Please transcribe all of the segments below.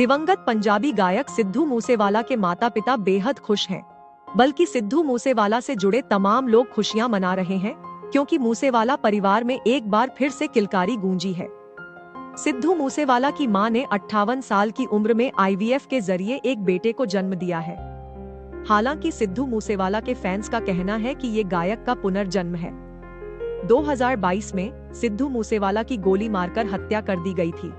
दिवंगत पंजाबी गायक सिद्धू मूसेवाला के माता पिता बेहद खुश हैं, बल्कि सिद्धू मूसेवाला से जुड़े तमाम लोग खुशियां मना रहे हैं क्योंकि मूसेवाला परिवार में एक बार फिर से किलकारी गूंजी है। सिद्धू मूसेवाला की मां ने 58 साल की उम्र में IVF के जरिए एक बेटे को जन्म दिया है। हालांकि सिद्धू मूसेवाला के फैंस का कहना है कि ये गायक का पुनर्जन्म है। 2022 में सिद्धू मूसेवाला की गोली मारकर हत्या कर दी गई थी।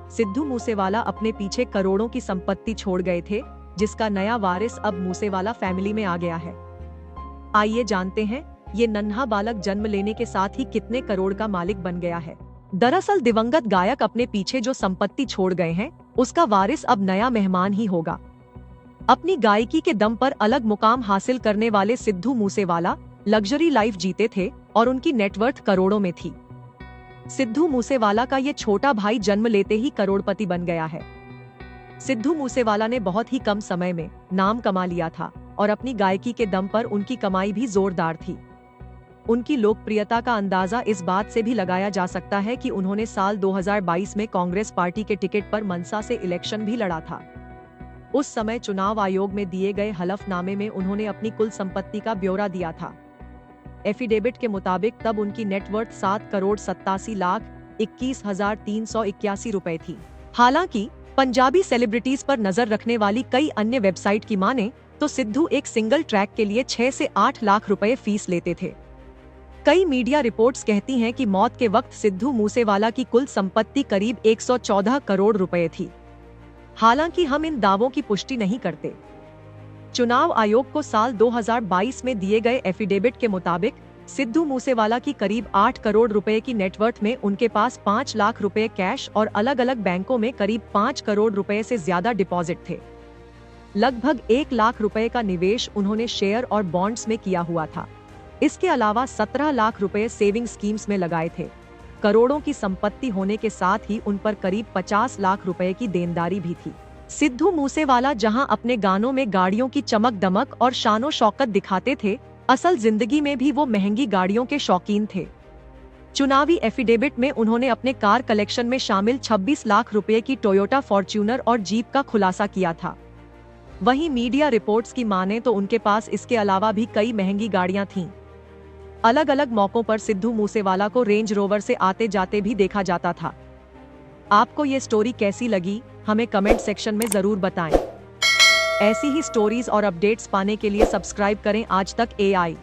सिद्धू मूसेवाला अपने पीछे करोड़ों की संपत्ति छोड़ गए थे, जिसका नया वारिस अब मूसेवाला फैमिली में आ गया है। आइए जानते हैं ये नन्हा बालक जन्म लेने के साथ ही कितने करोड़ का मालिक बन गया है। दरअसल दिवंगत गायक अपने पीछे जो संपत्ति छोड़ गए हैं, उसका वारिस अब नया मेहमान ही होगा। अपनी गायकी के दम पर अलग मुकाम हासिल करने वाले सिद्धू मूसेवाला लग्जरी लाइफ जीते थे और उनकी नेटवर्थ करोड़ों में थी। सिद्धू मूसेवाला का ये छोटा भाई जन्म लेते ही करोड़पति बन गया है। सिद्धू मूसेवाला ने बहुत ही कम समय में नाम कमा लिया था और अपनी गायकी के दम पर उनकी कमाई भी जोरदार थी। उनकी लोकप्रियता का अंदाजा इस बात से भी लगाया जा सकता है कि उन्होंने साल 2022 में कांग्रेस पार्टी के टिकट पर मनसा से इलेक्शन भी लड़ा था। उस समय चुनाव आयोग में दिए गए हलफनामे में उन्होंने अपनी कुल संपत्ति का ब्यौरा दिया था। एफिडेविट के मुताबिक तब उनकी नेटवर्थ 7,87,21,381 रुपए थी। हालांकि पंजाबी सेलिब्रिटीज पर नजर रखने वाली कई अन्य वेबसाइट की माने तो सिद्धू एक सिंगल ट्रैक के लिए 6 से 8 लाख रुपए फीस लेते थे। कई मीडिया रिपोर्ट्स कहती हैं कि मौत के वक्त सिद्धू मूसेवाला की कुल संपत्ति करीब 114 करोड़ रुपए थी। हालांकि हम इन दावों की पुष्टि नहीं करते। चुनाव आयोग को साल 2022 में दिए गए एफिडेविट के मुताबिक सिद्धू मूसेवाला की करीब 8 करोड़ रुपए की नेटवर्थ में उनके पास 5 लाख रुपए कैश और अलग अलग बैंकों में करीब 5 करोड़ रुपए से ज्यादा डिपॉजिट थे। लगभग 1 लाख रुपए का निवेश उन्होंने शेयर और बॉन्ड्स में किया हुआ था। इसके अलावा 17 लाख रुपए सेविंग स्कीम्स में लगाए थे। करोड़ों की संपत्ति होने के साथ ही उन पर करीब 50 लाख रुपए की देनदारी भी थी। सिद्धू मूसेवाला जहां अपने गानों में गाड़ियों की चमक दमक और शानो शौकत दिखाते थे, असल जिंदगी में भी वो महंगी गाड़ियों के शौकीन थे। चुनावी एफिडेविट में उन्होंने अपने कार कलेक्शन में शामिल 26 लाख रुपए की टोयोटा फॉर्च्यूनर और जीप का खुलासा किया था। वहीं मीडिया रिपोर्ट्स की माने तो उनके पास इसके अलावा भी कई महंगी गाड़ियां थीं। अलग अलग मौकों पर सिद्धू मूसेवाला को रेंज रोवर से आते जाते भी देखा जाता था। आपको ये स्टोरी कैसी लगी, हमें कमेंट सेक्शन में जरूर बताएं। ऐसी ही स्टोरीज और अपडेट्स पाने के लिए सब्सक्राइब करें आज तक AI।